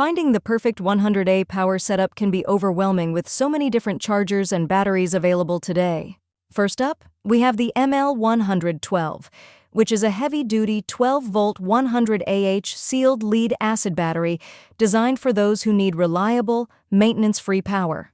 Finding the perfect 100A power setup can be overwhelming with so many different chargers and batteries available today. First up, we have the ML112, which is a heavy-duty 12-volt 100Ah sealed lead-acid battery designed for those who need reliable, maintenance-free power.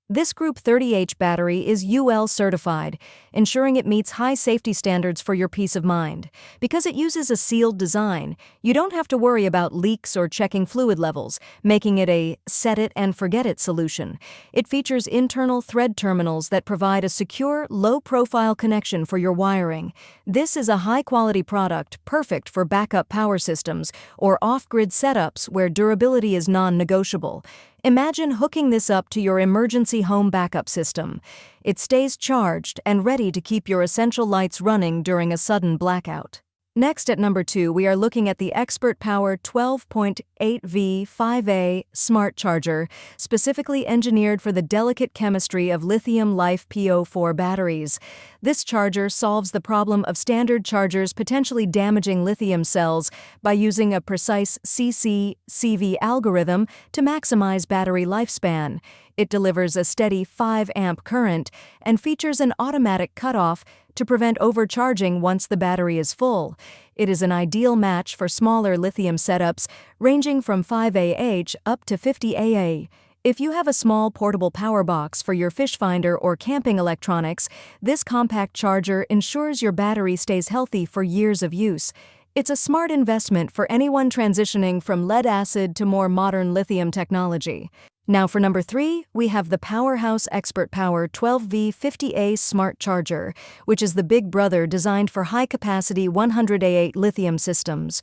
This Group 30H battery is UL certified, ensuring it meets high safety standards for your peace of mind. Because it uses a sealed design, you don't have to worry about leaks or checking fluid levels, making it a set-it-and-forget-it solution. It features internal thread terminals that provide a secure, low-profile connection for your wiring. This is a high-quality product perfect for backup power systems or off-grid setups where durability is non-negotiable. Imagine hooking this up to your emergency home backup system. It stays charged and ready to keep your essential lights running during a sudden blackout. Next, at number 2, we are looking at the ExpertPower 12.8V5A Smart Charger, specifically engineered for the delicate chemistry of lithium LiFePO4 batteries. This charger solves the problem of standard chargers potentially damaging lithium cells by using a precise CC-CV algorithm to maximize battery lifespan. It delivers a steady 5-amp current and features an automatic cutoff to prevent overcharging once the battery is full. It is an ideal match for smaller lithium setups ranging from 5Ah up to 50Ah. If you have a small portable power box for your fish finder or camping electronics, this compact charger ensures your battery stays healthy for years of use. It's a smart investment for anyone transitioning from lead-acid to more modern lithium technology. Now for number 3, we have the Powerhouse ExpertPower 12V50A Smart Charger, which is the big brother designed for high-capacity 100Ah lithium systems.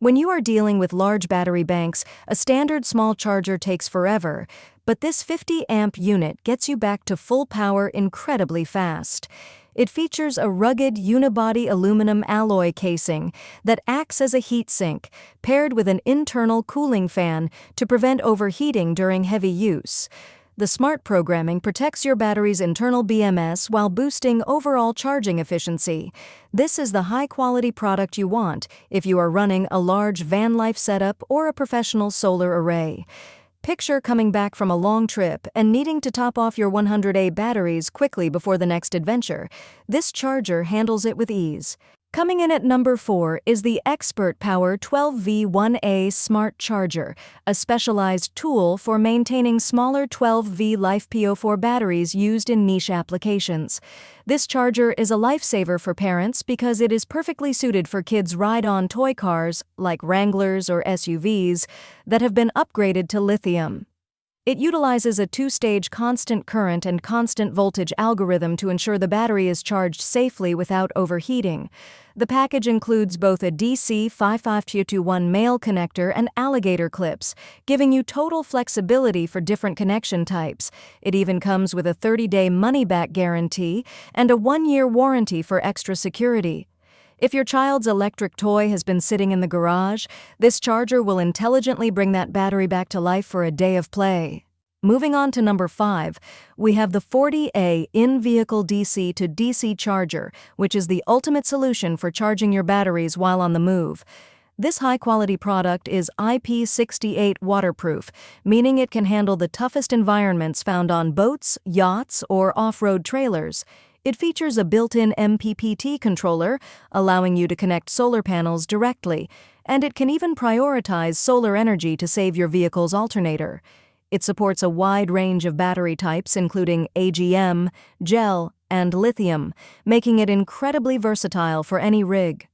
When you are dealing with large battery banks, a standard small charger takes forever, but this 50-amp unit gets you back to full power incredibly fast. It features a rugged unibody aluminum alloy casing that acts as a heat sink, paired with an internal cooling fan to prevent overheating during heavy use. The smart programming protects your battery's internal BMS while boosting overall charging efficiency. This is the high-quality product you want if you are running a large van life setup or a professional solar array. Picture coming back from a long trip and needing to top off your 100A batteries quickly before the next adventure. This charger handles it with ease. Coming in at number 4 is the ExpertPower 12V1A Smart Charger, a specialized tool for maintaining smaller 12V LiFePO4 batteries used in niche applications. This charger is a lifesaver for parents because it is perfectly suited for kids' ride-on toy cars, like Wranglers or SUVs, that have been upgraded to lithium. It utilizes a 2-stage constant current and constant voltage algorithm to ensure the battery is charged safely without overheating. The package includes both a DC-55221 male connector and alligator clips, giving you total flexibility for different connection types. It even comes with a 30-day money-back guarantee and a 1-year warranty for extra security. If your child's electric toy has been sitting in the garage, this charger will intelligently bring that battery back to life for a day of play. Moving on to number 5, we have the 40A in-vehicle DC-to-DC charger, which is the ultimate solution for charging your batteries while on the move. This high-quality product is IP68 waterproof, meaning it can handle the toughest environments found on boats, yachts, or off-road trailers. It features a built-in MPPT controller, allowing you to connect solar panels directly, and it can even prioritize solar energy to save your vehicle's alternator. It supports a wide range of battery types, including AGM, gel, and lithium, making it incredibly versatile for any rig.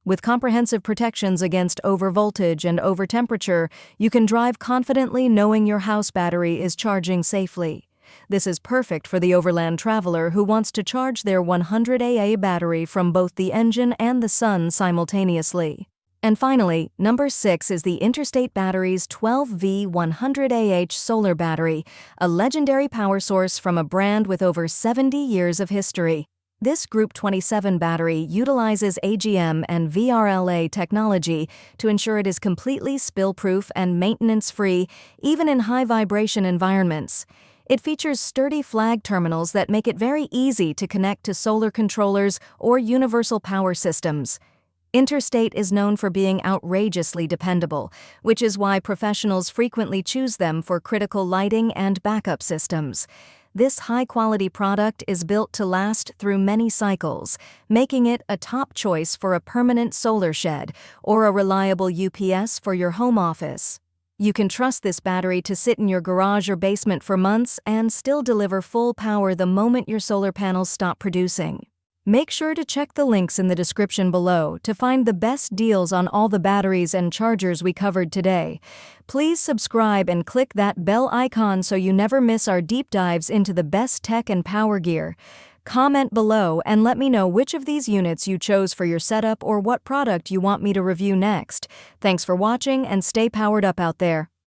With comprehensive protections against overvoltage and overtemperature, you can drive confidently knowing your house battery is charging safely. This is perfect for the overland traveler who wants to charge their 100AA battery from both the engine and the sun simultaneously. And finally, number 6 is the Interstate Batteries 12V100AH solar battery, a legendary power source from a brand with over 70 years of history. This Group 27 battery utilizes AGM and VRLA technology to ensure it is completely spill-proof and maintenance-free, even in high-vibration environments. It features sturdy flag terminals that make it very easy to connect to solar controllers or universal power systems. Interstate is known for being outrageously dependable, which is why professionals frequently choose them for critical lighting and backup systems. This high-quality product is built to last through many cycles, making it a top choice for a permanent solar shed or a reliable UPS for your home office. You can trust this battery to sit in your garage or basement for months and still deliver full power the moment your solar panels stop producing. Make sure to check the links in the description below to find the best deals on all the batteries and chargers we covered today. Please subscribe and click that bell icon so you never miss our deep dives into the best tech and power gear. Comment below and let me know which of these units you chose for your setup or what product you want me to review next. Thanks for watching and stay powered up out there.